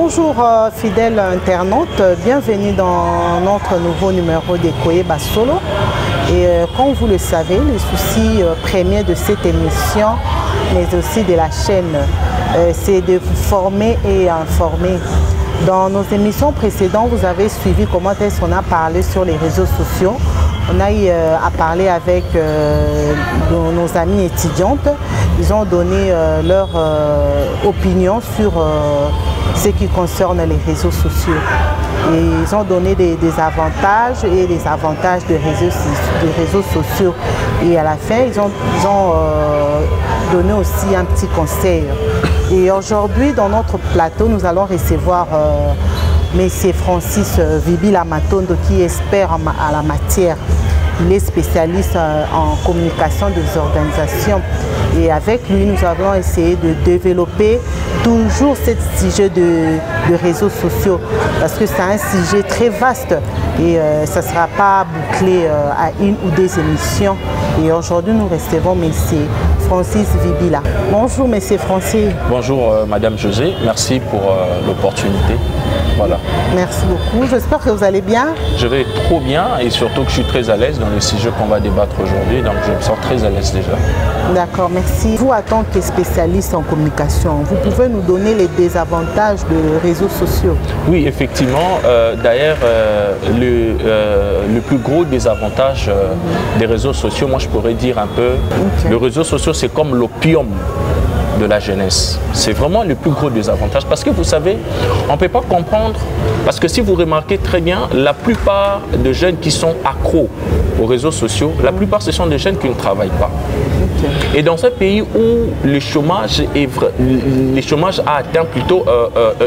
Bonjour fidèles internautes, bienvenue dans notre nouveau numéro d'Ekoye Basolo. Et comme vous le savez, le souci premier de cette émission, mais aussi de la chaîne, c'est de vous former et informer. Dans nos émissions précédentes, vous avez suivi comment est-ce qu'on a parlé sur les réseaux sociaux. On a eu à parler avec nos amies étudiantes. Ils ont donné leur opinion sur ce qui concerne les réseaux sociaux. Et ils ont donné des avantages et des avantages des réseaux sociaux. Et à la fin, ils ont donné aussi un petit conseil. Et aujourd'hui, dans notre plateau, nous allons recevoir M. Francis Vibila Matondo, qui est expert à la matière. Il est spécialiste en communication des organisations. Et avec lui, nous allons essayer de développer toujours ce sujet de réseaux sociaux. Parce que c'est un sujet très vaste et ça ne sera pas bouclé à une ou deux émissions. Et aujourd'hui, nous recevons M. Francis Vibila. Bonjour, M. Francis. Bonjour, Madame José. Merci pour l'opportunité. Voilà. Merci beaucoup. J'espère que vous allez bien. Je vais trop bien et surtout que je suis très à l'aise dans le sujet qu'on va débattre aujourd'hui. Donc, je me sens très à l'aise déjà. D'accord, merci. Vous, en tant que spécialiste en communication, vous pouvez nous donner les désavantages des réseaux sociaux? Oui, effectivement. D'ailleurs, le plus gros désavantage des réseaux sociaux, moi, je pourrais dire un peu, le réseau social, c'est comme l'opium de la jeunesse. C'est vraiment le plus gros désavantage parce que vous savez, on ne peut pas comprendre, parce que si vous remarquez très bien, la plupart des jeunes qui sont accros aux réseaux sociaux, la plupart ce sont des jeunes qui ne travaillent pas. Et dans un pays où le chômage a atteint plutôt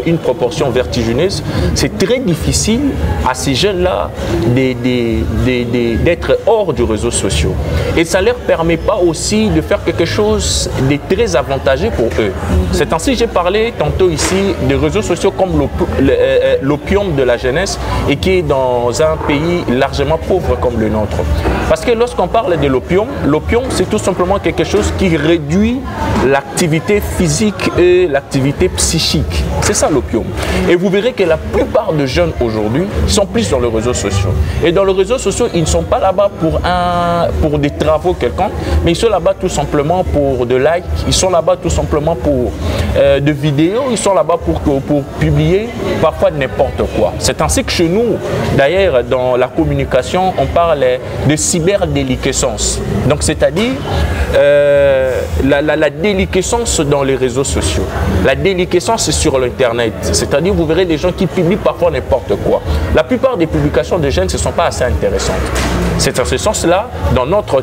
une proportion vertigineuse, c'est très difficile à ces jeunes-là d'être hors du réseau social. Et ça ne leur permet pas aussi de faire quelque chose de très avantageux pour eux. C'est ainsi que j'ai parlé tantôt ici des réseaux sociaux comme l'opium de la jeunesse et qui est dans un pays largement pauvre comme le nôtre. Parce que lorsqu'on parle de l'opium, c'est tout simplement quelque chose qui réduit l'activité physique et l'activité psychique. C'est ça l'opium. Et vous verrez que la plupart des jeunes aujourd'hui sont plus dans les réseaux sociaux. Et dans les réseaux sociaux, ils ne sont pas là-bas pour des travaux quelconques, mais ils sont là-bas tout simplement pour de likes, ils sont là-bas tout simplement pour de vidéos, ils sont là-bas pour publier parfois n'importe quoi. C'est ainsi que chez nous, d'ailleurs, dans la communication, on parle de cyberdéliquescence. Donc, c'est-à-dire la déliquescence dans les réseaux sociaux. La déliquescence sur l'Internet. C'est-à-dire, vous verrez des gens qui publient parfois n'importe quoi. La plupart des publications des jeunes ne sont pas assez intéressantes. C'est dans ce sens-là, dans notre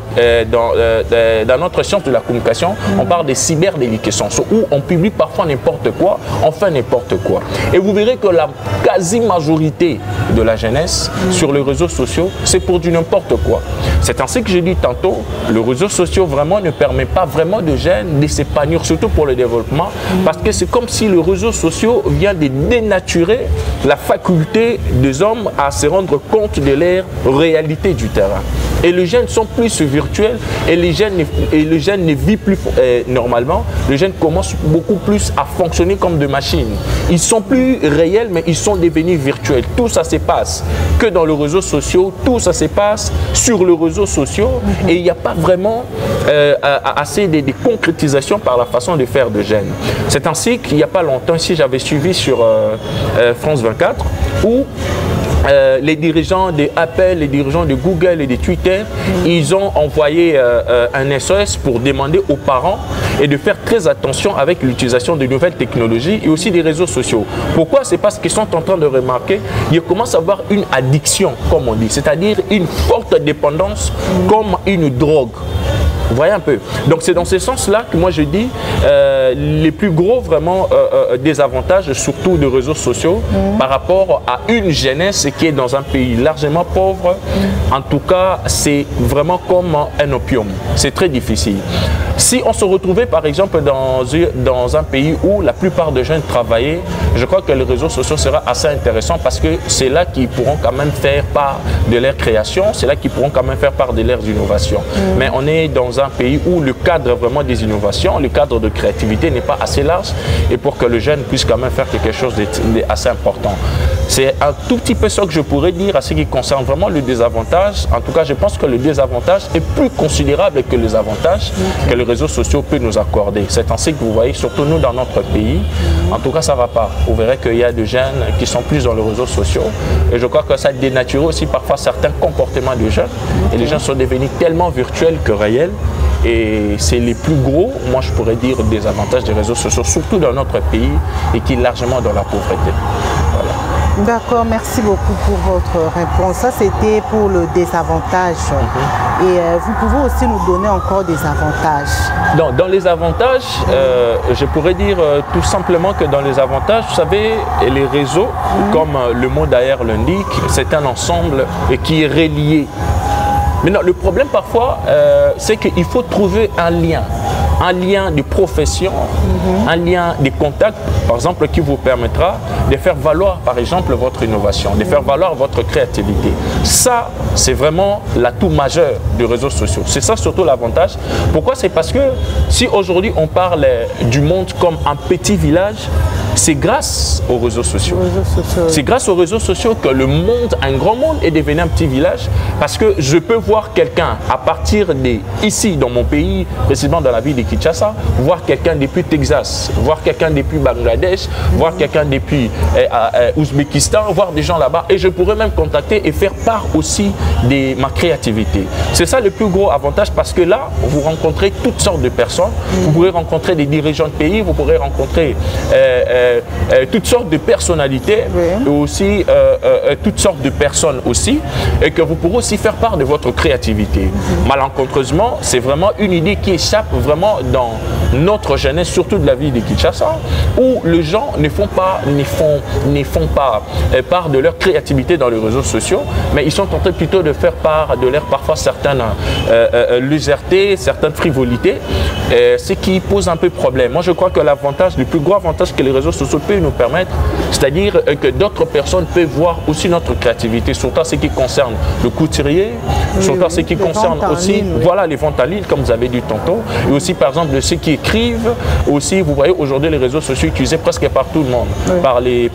science de la communication, on parle de cyberdéliquescence, où on publie parfois n'importe quoi, on fait n'importe quoi. Et vous verrez que la quasi-majorité de la jeunesse sur les réseaux sociaux, c'est pour du n'importe quoi. C'est ainsi que j'ai dit tantôt, le réseau social vraiment ne permet pas vraiment de jeunes de s'épanouir, surtout pour le développement, parce que c'est comme si le réseau social vient de dénaturer la faculté des hommes à se rendre compte de leur réalité du terrain. Et les jeunes sont plus virtuels et les jeunes ne vivent plus normalement. Les jeunes commencent beaucoup plus à fonctionner comme des machines. Ils sont plus réels, mais ils sont devenus virtuels. Tout ça se passe que dans les réseaux sociaux, tout ça se passe sur les réseaux sociaux et il n'y a pas vraiment assez de concrétisation par la façon de faire de jeunes. C'est ainsi qu'il n'y a pas longtemps, ici j'avais suivi sur France 24, où les dirigeants de Apple, les dirigeants de Google et de Twitter, ils ont envoyé un SOS pour demander aux parents et de faire très attention avec l'utilisation de nouvelles technologies et aussi des réseaux sociaux. Pourquoi? C'est parce qu'ils sont en train de remarquer qu'ils commencent à avoir une addiction, comme on dit, c'est-à-dire une forte dépendance comme une drogue. Vous voyez un peu. Donc c'est dans ce sens-là que moi je dis les plus gros vraiment désavantages, surtout de réseaux sociaux, par rapport à une jeunesse qui est dans un pays largement pauvre. En tout cas, c'est vraiment comme un opium. C'est très difficile. Si on se retrouvait par exemple dans un pays où la plupart des jeunes travaillaient, je crois que les réseaux sociaux sera assez intéressant parce que c'est là qu'ils pourront quand même faire part de leur création, c'est là qu'ils pourront quand même faire part de leurs innovations. Mais on est dans dans un pays où le cadre vraiment des innovations, le cadre de créativité n'est pas assez large et pour que le jeune puisse quand même faire quelque chose d'assez important. C'est un tout petit peu ça que je pourrais dire à ce qui concerne vraiment le désavantage. En tout cas, je pense que le désavantage est plus considérable que les avantages que les réseaux sociaux peuvent nous accorder. C'est ainsi que vous voyez, surtout nous dans notre pays, en tout cas ça ne va pas. Vous verrez qu'il y a des jeunes qui sont plus dans les réseaux sociaux et je crois que ça dénature aussi parfois certains comportements des jeunes et les gens sont devenus tellement virtuels que réels. Et c'est les plus gros, moi je pourrais dire, des avantages des réseaux sociaux, surtout dans notre pays et qui est largement dans la pauvreté. Voilà. D'accord, merci beaucoup pour votre réponse. Ça, c'était pour le désavantage. Et vous pouvez aussi nous donner encore des avantages. Dans les avantages, je pourrais dire tout simplement que dans les avantages, vous savez, les réseaux, comme le mot d'ailleurs l'indique, c'est un ensemble qui est relié. Maintenant, le problème parfois, c'est qu'il faut trouver un lien de profession, un lien de contact, par exemple, qui vous permettra de faire valoir, par exemple, votre innovation, de faire valoir votre créativité. Ça, c'est vraiment l'atout majeur des réseaux sociaux. C'est ça surtout l'avantage. Pourquoi? C'est parce que si aujourd'hui on parle du monde comme un petit village, c'est grâce aux réseaux sociaux. C'est grâce aux réseaux sociaux que le monde, un grand monde, est devenu un petit village. Parce que je peux voir quelqu'un à partir d'ici, dans mon pays, précisément dans la ville de Kinshasa, voir quelqu'un depuis Texas, voir quelqu'un depuis Bangladesh, voir quelqu'un depuis Ouzbékistan, voir des gens là-bas. Et je pourrais même contacter et faire part aussi de ma créativité. C'est ça le plus gros avantage parce que là, vous rencontrez toutes sortes de personnes. Vous pourrez rencontrer des dirigeants de pays, vous pourrez rencontrer toutes sortes de personnalités et aussi toutes sortes de personnes aussi et que vous pourrez aussi faire part de votre créativité. Malencontreusement, c'est vraiment une idée qui échappe vraiment dans notre jeunesse, surtout de la ville de Kinshasa, où les gens ne font pas part de leur créativité dans les réseaux sociaux, mais ils sont en train plutôt de faire part de leur parfois certaines légèretés, certaines frivolités, ce qui pose un peu problème. Moi, je crois que l'avantage, le plus gros avantage que les réseaux sociaux peuvent nous permettre, c'est-à-dire que d'autres personnes peuvent voir aussi notre créativité, surtout ce qui concerne le couturier, surtout ce qui concerne aussi voilà, les ventes en ligne, comme vous avez dit tantôt, et aussi par exemple de ceux qui écrivent, aussi vous voyez aujourd'hui les réseaux sociaux utilisés presque par tout le monde, par les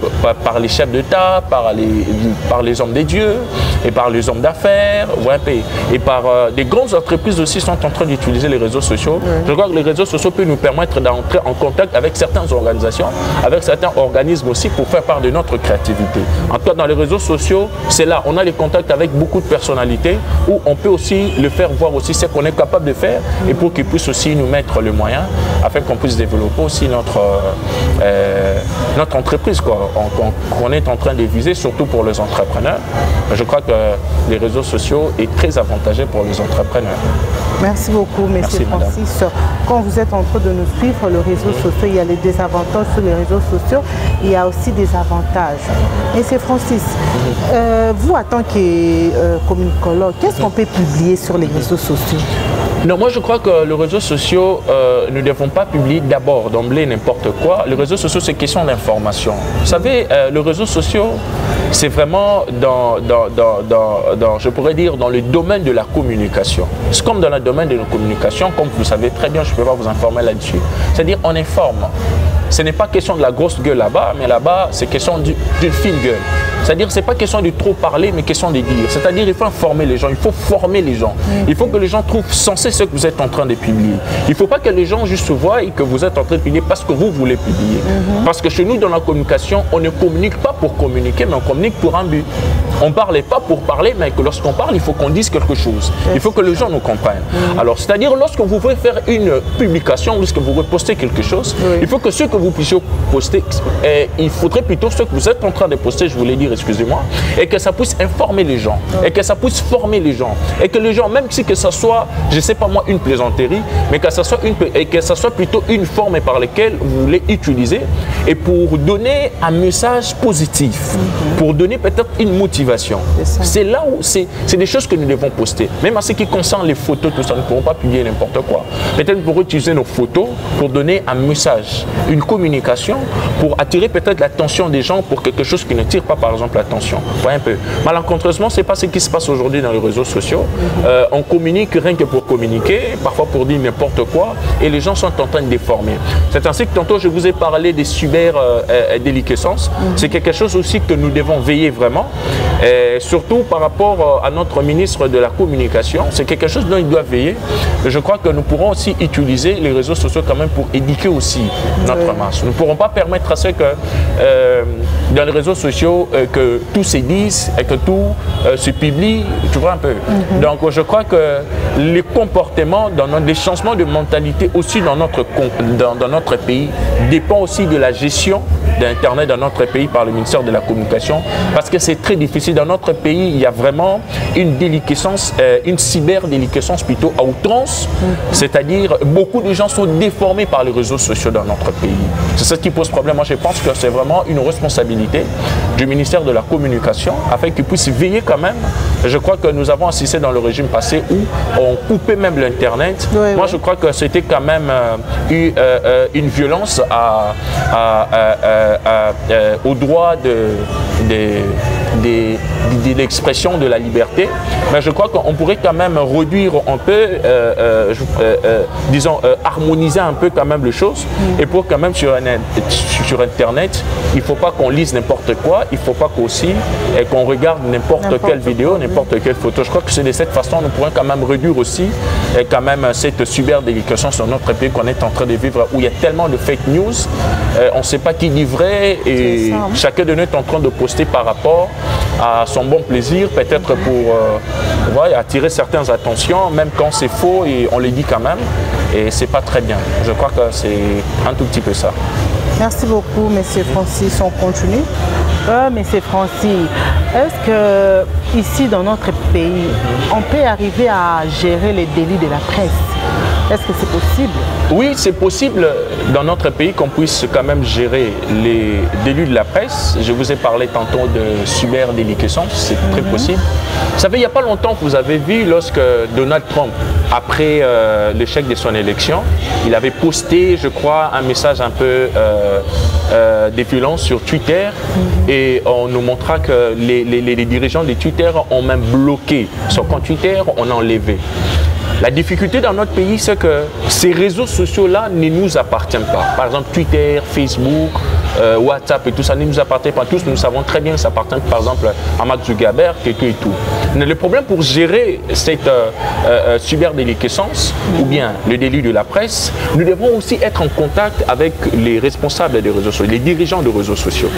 chefs d'État, par les hommes des dieux, et par les hommes d'affaires, et par des grandes entreprises aussi sont en train d'utiliser les réseaux sociaux. Je crois que les réseaux sociaux peuvent nous permettre d'entrer en contact avec certaines organisations, avec certains organismes aussi pour faire part de notre créativité. En tout cas, dans les réseaux sociaux, c'est là, on a les contacts avec beaucoup de personnalités où on peut aussi le faire voir aussi ce qu'on est capable de faire et pour qu'ils puissent aussi nous mettre les moyens afin qu'on puisse développer aussi notre entreprise qu'on est en train de viser, surtout pour les entrepreneurs. Je crois que les réseaux sociaux sont très avantageux pour les entrepreneurs. Merci beaucoup, M. Francis. Quand vous êtes en train de nous suivre, les réseaux sociaux, il y a les désavantages sur les réseaux sociaux, il y a aussi des avantages. M. Francis, vous, en tant que communicologue, qu'est-ce qu'on peut publier sur les réseaux sociaux? Non, moi je crois que les réseaux sociaux ne devons pas publier d'abord, d'emblée, n'importe quoi. Les réseaux sociaux, c'est question d'information. Vous savez, les réseaux sociaux, c'est vraiment je pourrais dire, dans le domaine de la communication. C'est comme dans le domaine de la communication, comme vous savez très bien, je ne peux pas vous informer là-dessus. C'est-à-dire, on informe. Ce n'est pas question de la grosse gueule là-bas, mais là-bas, c'est question d'une fine gueule. C'est-à-dire, ce n'est pas question de trop parler, mais question de dire. C'est-à-dire, il faut informer les gens, il faut former les gens. Il faut que les gens trouvent sensé ce que vous êtes en train de publier. Il ne faut pas que les gens juste voient que vous êtes en train de publier parce que vous voulez publier. Parce que chez nous, dans la communication, on ne communique pas pour communiquer, mais on communique pour un but. On ne parle pas pour parler, mais que lorsqu'on parle, il faut qu'on dise quelque chose. Il faut que les gens nous comprennent. Alors, c'est-à-dire, lorsque vous voulez faire une publication, lorsque vous repostez quelque chose, il faut que ce que vous puissiez poster, il faudrait plutôt ce que vous êtes en train de poster, je voulais dire, excusez-moi, et que ça puisse informer les gens, et que ça puisse former les gens, et que les gens, même si que ça soit, je ne sais pas moi, une plaisanterie, mais que ça soit plutôt une forme par laquelle vous voulez utiliser, et pour donner un message positif, pour donner peut-être une motivation. C'est là où c'est des choses que nous devons poster. Même en ce qui concerne les photos, tout ça, nous ne pourrons pas publier n'importe quoi. Peut-être pour utiliser nos photos pour donner un message, une communication, pour attirer peut-être l'attention des gens pour quelque chose qui ne tire pas, par exemple, l'attention. Voyez un peu. Malencontreusement, ce n'est pas ce qui se passe aujourd'hui dans les réseaux sociaux. On communique rien que pour communiquer, parfois pour dire n'importe quoi, et les gens sont en train de déformer. C'est ainsi que tantôt je vous ai parlé des cyber-déliquescences. C'est quelque chose aussi que nous devons veiller vraiment, surtout par rapport à notre ministre de la Communication. C'est quelque chose dont il doit veiller. Je crois que nous pourrons aussi utiliser les réseaux sociaux quand même pour éduquer aussi notre masse. Nous ne pourrons pas permettre à ce que dans les réseaux sociaux que tout se dise et que tout se publie, tu vois un peu. Donc je crois que les comportements, les changements de mentalité aussi dans notre pays dépend aussi de la gestion d'Internet dans notre pays par le ministère de la Communication, parce que c'est très difficile. Dans notre pays, il y a vraiment une déliquescence, une cyber-déliquescence plutôt à outrance, c'est-à-dire beaucoup de gens sont déformés par les réseaux sociaux dans notre pays. C'est ça qui pose problème. Moi, je pense que c'est vraiment une responsabilité du ministère de la Communication afin qu'il puisse veiller quand même. Je crois que nous avons assisté dans le régime passé où on coupait même l'Internet. Moi, je crois que c'était quand même une violence au droit de l'expression de la liberté, mais je crois qu'on pourrait quand même réduire un peu, disons, harmoniser un peu quand même les choses, et pour quand même sur Internet, il ne faut pas qu'on lise n'importe quoi, il ne faut pas qu'on regarde n'importe quelle vidéo, n'importe quelle photo. Je crois que c'est de cette façon nous pourrons quand même réduire aussi quand même cette cyber-déliquescence sur notre pays qu'on est en train de vivre, où il y a tellement de fake news, on ne sait pas qui dit vrai, et chacun de nous est en train de poster par rapport à son bon plaisir, peut-être pour attirer certaines attentions, même quand c'est faux, et on le dit quand même, et c'est pas très bien. Je crois que c'est un tout petit peu ça. Merci beaucoup, M. Francis. On continue. M. Francis, est-ce que ici dans notre pays, on peut arriver à gérer les délits de la presse? Est-ce que c'est possible? Oui, c'est possible dans notre pays qu'on puisse quand même gérer les délits de la presse. Je vous ai parlé tantôt de cyber-déliquescence, c'est très possible. Vous savez, il n'y a pas longtemps que vous avez vu lorsque Donald Trump, après l'échec de son élection, il avait posté, je crois, un message un peu défilant sur Twitter, et on nous montra que les dirigeants de Twitter ont même bloqué son compte Twitter, on a enlevé. La difficulté dans notre pays, c'est que ces réseaux sociaux-là ne nous appartiennent pas. Par exemple, Twitter, Facebook, WhatsApp et tout ça ne nous appartient pas tous. Nous savons très bien que ça appartient par exemple à Mark Zuckerberg et tout. Mais le problème pour gérer cette cyberdéliquescence ou bien le délit de la presse, nous devons aussi être en contact avec les responsables des réseaux sociaux, les dirigeants des réseaux sociaux.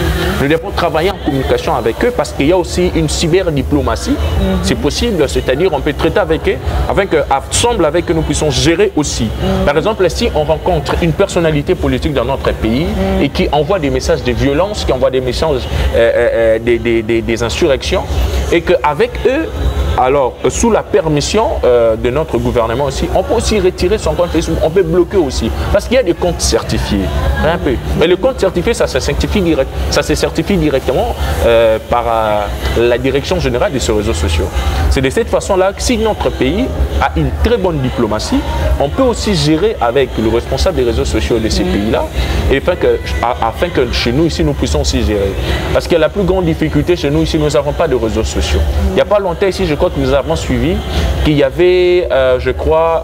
Nous devons travailler en communication avec eux parce qu'il y a aussi une cyberdiplomatie. C'est possible, c'est-à-dire on peut traiter avec eux afin qu'ensemble avec eux nous puissions gérer aussi. Par exemple, si on rencontre une personnalité politique dans notre pays et qui envoie des messages de violence, qui envoie des messages des insurrections, et qu'avec eux, alors sous la permission de notre gouvernement aussi, on peut aussi retirer son compte Facebook, on peut bloquer aussi, parce qu'il y a des comptes certifiés, un peu. Mais le compte certifié, ça se certifie directement par la direction générale de ces réseaux sociaux. C'est de cette façon-là que si notre pays a une très bonne diplomatie, on peut aussi gérer avec le responsable des réseaux sociaux de ces pays-là, et afin que chez nous ici, nous puissions aussi gérer. Parce que la plus grande difficulté chez nous ici, nous n'avons pas de réseaux sociaux. Il n'y a pas longtemps ici, je crois que nous avons suivi qu'il y avait, je crois,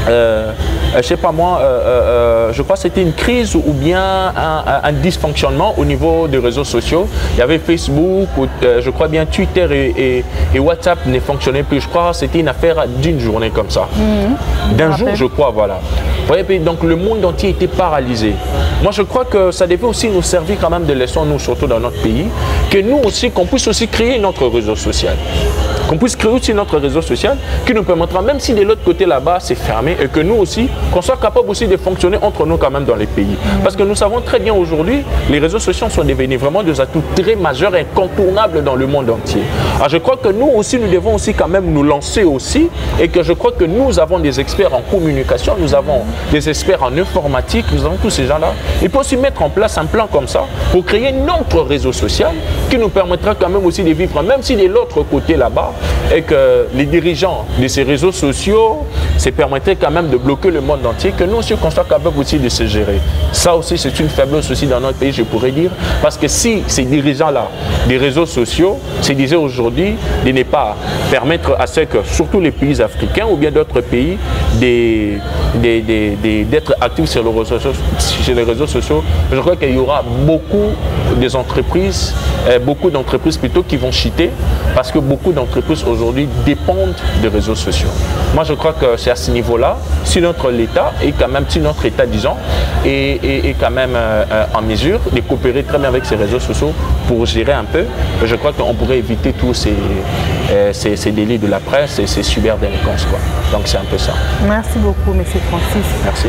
je sais pas moi, je crois que c'était une crise ou bien un dysfonctionnement au niveau des réseaux sociaux. Il y avait Facebook, je crois bien Twitter et WhatsApp ne fonctionnaient plus. Je crois que c'était une affaire d'une journée comme ça. D'un jour, je crois, voilà. Vous voyez, donc le monde entier était paralysé. Moi, je crois que ça devait aussi nous servir quand même de leçon, nous, surtout dans notre pays, que nous aussi, qu'on puisse aussi créer notre réseau social. qu'on puisse créer aussi notre réseau social qui nous permettra, même si de l'autre côté là-bas c'est fermé, et que nous aussi, qu'on soit capable aussi de fonctionner entre nous quand même dans les pays. Parce que nous savons très bien aujourd'hui, les réseaux sociaux sont devenus vraiment des atouts très majeurs et incontournables dans le monde entier. Alors je crois que nous aussi, nous devons aussi quand même nous lancer aussi, et que je crois que nous avons des experts en communication, nous avons des experts en informatique, nous avons tous ces gens-là. Il faut aussi mettre en place un plan comme ça pour créer notre réseau social qui nous permettra quand même aussi de vivre, même si de l'autre côté là-bas, et que les dirigeants de ces réseaux sociaux se permettraient quand même de bloquer le monde entier, que nous aussi qu'on soit capable aussi de se gérer. Ça aussi c'est une faiblesse aussi dans notre pays, je pourrais dire, parce que si ces dirigeants-là des réseaux sociaux se disaient aujourd'hui de ne pas permettre à ce que, surtout les pays africains ou bien d'autres pays, d'être actifs sur les réseaux sociaux, je crois qu'il y aura beaucoup d'entreprises plutôt qui vont chuter, parce que beaucoup d'entreprises aujourd'hui dépendent des réseaux sociaux. Moi je crois que c'est à ce niveau-là, si notre État disons, est quand même en mesure de coopérer très bien avec ces réseaux sociaux pour gérer un peu, je crois qu'on pourrait éviter tous ces délits de la presse et ces cyberdélinquances, quoi. Donc c'est un peu ça. Merci beaucoup, M. Francis. Merci.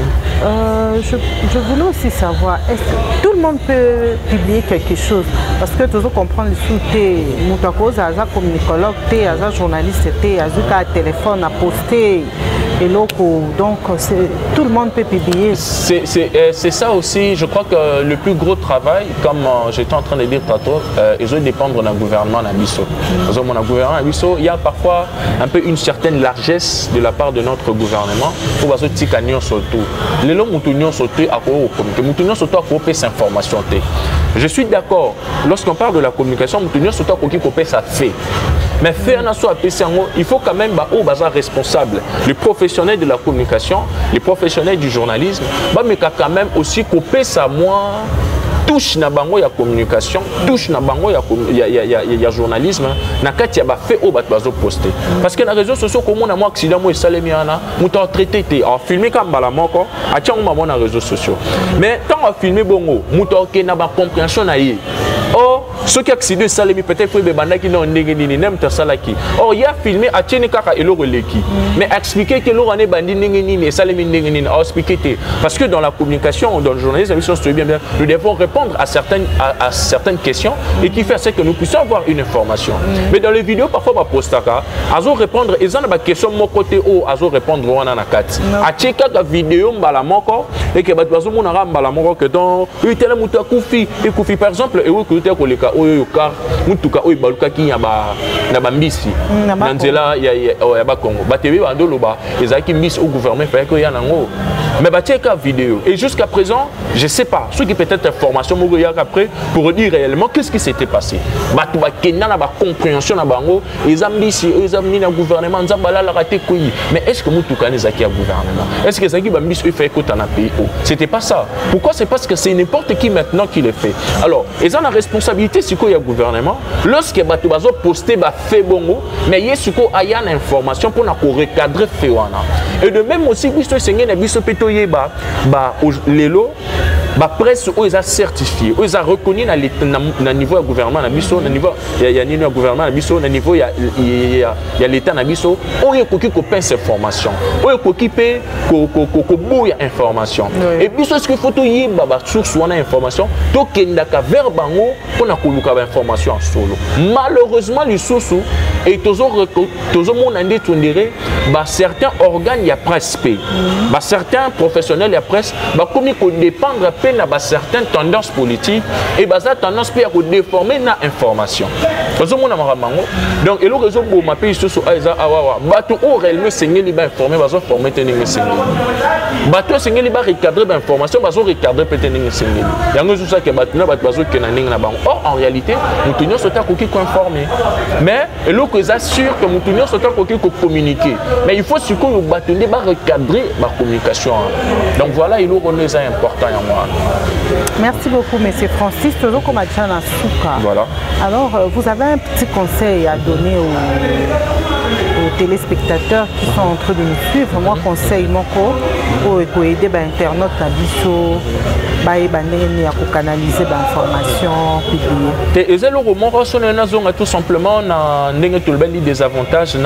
Je voulais aussi savoir, est-ce que tout le monde peut publier quelque chose? Parce que toujours comprendre le sous-té, Moutako, Zaza communicologue, Zaza journaliste, Zaza téléphone à poster. Et locaux, donc tout le monde peut publier. C'est ça aussi, je crois que le plus gros travail, comme j'étais en train de dire tantôt, ils doivent dépendre d'un gouvernement Nabiso. Il y a parfois un peu une certaine largesse de la part de notre gouvernement pour se dire surtout. Les gens sauté à cette information. Je suis d'accord, lorsqu'on parle de la communication, ça fait. Mais faire un soit il faut quand même aux responsables, les professionnels de la communication, les professionnels du journalisme, mais quand même aussi couper ça moi touche na bango ya communication, touche na bango ya journalisme, na kati ya ba fait au bat bazo poster. Parce que na réseaux sociaux comme on a moi accident moi salemi ana, muta traité té en filmer comme bala moko, a tiang maman na réseaux sociaux. Mais tant à filmer bongo, muta ke na ba compréhension na yé. Oh, ceux qui accident salemi peut-être faut be bandaki na ndenge nini nem ta salaki. Oh, il a filmé a tieni kaka elo releki. Mais expliquer que l'on est bandi ndenge nini salemi ndenge nini, expliquer parce que dans la communication, dans le journalisme, nous devons répondre à certaines questions et qui fait ce que nous puissions avoir une information. Mais dans les vidéos, parfois, ma postaka, azo répondre, ils ont des questions mon côté ou azo répondre on a nakati. A checker la vidéo mbala moko et que bazo monara mbala moko que dans tel muta kufi et kufi par exemple et que tu koleka oyo car mutuka oyo baluka ki ya ba mbisi. Nanzela ya ba Congo. Ba TV ba ndoloba ezaki mbisi au gouvernement fait que ya nango. Mais bah checker la vidéo et jusqu'à présent, je sais pas, ceux qui peut-être information après pour dire réellement qu'est-ce qui s'était passé. Bah tu vas kenna na ba compréhension na bango, les ambitieux, les amis na gouvernement nzambala la raté koyi. Mais est-ce que mutuka nezaki ya gouvernement? Est-ce que zaki ba mbisi fait que na pays? C'était pas ça. Pourquoi? C'est parce que c'est n'importe qui maintenant qui le fait. Alors, ils ont la responsabilité sur quoi il y a gouvernement. Lorsque bah tu vas poster ba fait bongo, mais il y a sur quoi il y a une information pour na recadrer fait wana. Et de même aussi biso sengé na biso petoye ba lelo ba presse où ils ont certifié, où ils ont reconnu na niveau du gouvernement na biso, na niveau il y a ni gouvernement na biso, na niveau il y a l'état na biso, où il koki ko pince information, où il koki pe ko bouya information. Et biso ce que faut to yeba ba source wana information, to kenda ka vers bango pour na koluka ba information en solo. Malheureusement les sources et toujours mon andé tondere ba certains organes ya presse pe, ba certains professionnels ya presse ba komi ko dépendre na ba certaines tendances politiques et ba ça tendance peut à déformer na information. Donc et le réseau pour ma pays sur aiza awawa bato o réellement sengeli ba informer ba so former teninga sengeli. Bato sengeli ba recadrer ba information ba so recadrer teninga sengeli. Yango sur ça que bato na bato ba so kena ninga na bango. Or en réalité nous tenons ce temps qui informer. Mais et le que ça sûr que nous tenons ce temps qui communiquer. Mais il faut ce que nous bato ba recadrer ba communication. Donc voilà il est important en moi. Merci beaucoup, M. Francis. Toujours comme Adjana Souka. Voilà. Alors, vous avez un petit conseil à donner aux téléspectateurs qui sont en train de nous suivre. Moi, conseil Moko, pour aider les internautes à canaliser l'information publiée. Et c'est le roman tout simplement des avantages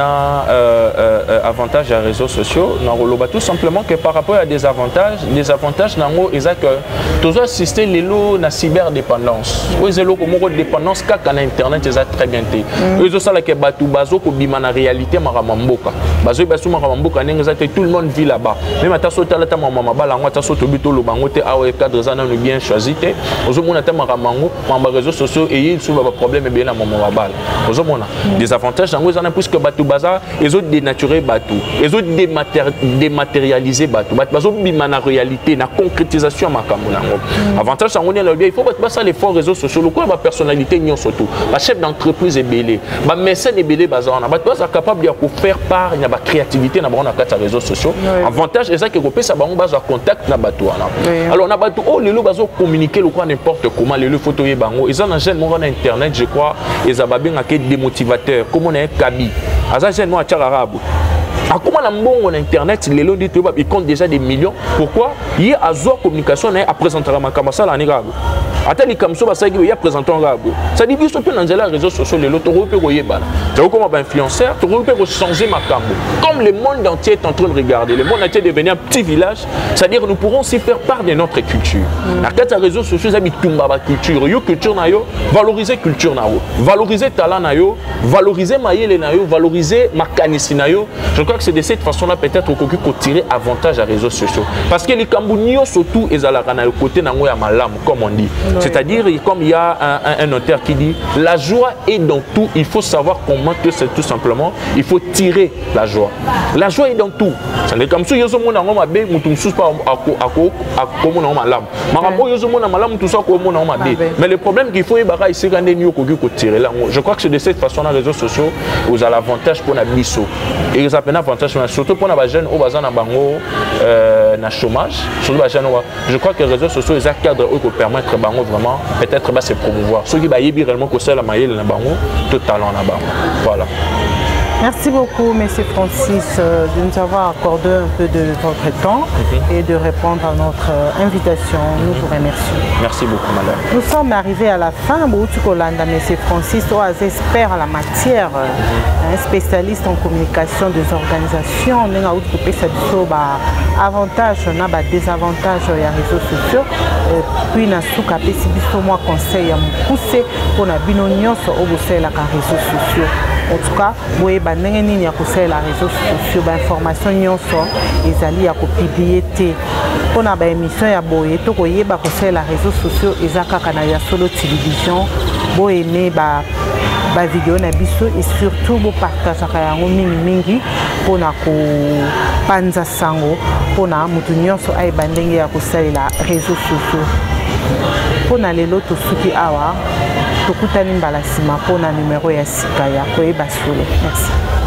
avantages à réseaux sociaux. Tout simplement que par rapport à des avantages que tu as assisté la cyberdépendance. Oui, c'est le dépendance qu'à Internet est très bien. Ils ont ça que batu bazo ko bimana réalité maramamboka. Bazo basu maramamboka n'engazate tout le monde vit là-bas. Même à ta sota la ta maman bala ngwa ta soto bito lo bangote awe cadre zana no bien choisi te. Ozo mona ta maramango mamba réseaux sociaux et ils sont problème bien na maman bala. Ozo mona des avantages dans zana puisque batu baza ils ont dénaturé batu. Ils ont dématérialisé batu. Bazo bimana réalité na concrétisation makambo nango. Avantage ça on est là il faut pas ça les forts réseaux sociaux le quoi ba personnalité nyon surtout. Ba chef d'entreprise est belé. Ba mécène est belé bazana. Ba toi capable de faire part il y a ba créativité na ba on a quatre réseaux sociaux. Avantage c'est ça que repé ça ba on base contact na bato wana. Alors na bato oh lelo bazo communiquer le quoi n'importe comment lelo photo ye bango. Ils ont un jeune mon internet je crois ils a babé ngake démotivateur comme on est kabi. Aza jeune moi tchara arabe. À comment la mbongo en internet les lots il compte déjà des millions. Pourquoi il y a Azor communication à présenter la makamasa la négabe. Attends les comme ça ça il y a présenté un gars. Ça dit juste dans les réseaux sociaux les lots tu peux royer tu vois comment influenceur tu peux changer ma cambo. Comme le monde entier est en train de regarder le monde entier est devenu un petit village c'est-à-dire nous pourrons aussi faire part de notre culture. La quatre réseaux sociaux ça bitumba ba culture yo culture na yo valoriser culture na yo valoriser talent na yo valoriser maïle na yo valoriser makanisi na yo. Je crois que c'est de cette façon-là peut-être qu'on peut tirer avantage à réseaux sociaux. Parce que les Cambougnons surtout, ils ont le côté nangoya malam, comme on dit. C'est-à-dire, comme il y a un auteur qui dit, la joie est dans tout, il faut savoir comment que c'est tout simplement, il faut tirer la joie. La joie est dans tout. C'est comme ça, il y a un monde en mabé, moutou sous pas à comme on a malam. Marabo, il y a un monde en malam, tout ça comme on a mabé. Mais le problème qu'il faut, c'est qu'il y a tirer là. Je crois que c'est de cette façon-là, les réseaux sociaux, vous avez l'avantage pour la biso. Et ils ont un avantage, surtout pour les jeunes, au na chômage. Je crois que les réseaux sociaux, ils ont cadre qui permettent vraiment peut-être de se promouvoir. Ceux qui ont réellement la maille, tout talent là-bas. Voilà. Merci beaucoup, M. Francis, de nous avoir accordé un peu de votre temps et de répondre à notre invitation. Nous vous remercions. Merci beaucoup, madame. Nous sommes arrivés à la fin. M. Francis, expert en la matière, un spécialiste en communication des organisations. Nous avons avantages, désavantages des réseaux sociaux. Puis, nous avons conseil à me pousser pour la binonion sur les réseaux sociaux. En tout cas, vous avez des réseaux sociaux, des informations ils allaient publier. Pour la émission, vous avez des réseaux sociaux, ils ont solo télévision, vous aimez les vidéos et surtout vous partagez mingi pour na ko panza sango pour na mutu nyonso ay bandenge ya ko salela réseaux sociaux. Pour na lelo to suki awa tokutani mbala sima pour na numéro ya sika ya koyeba solo. Merci.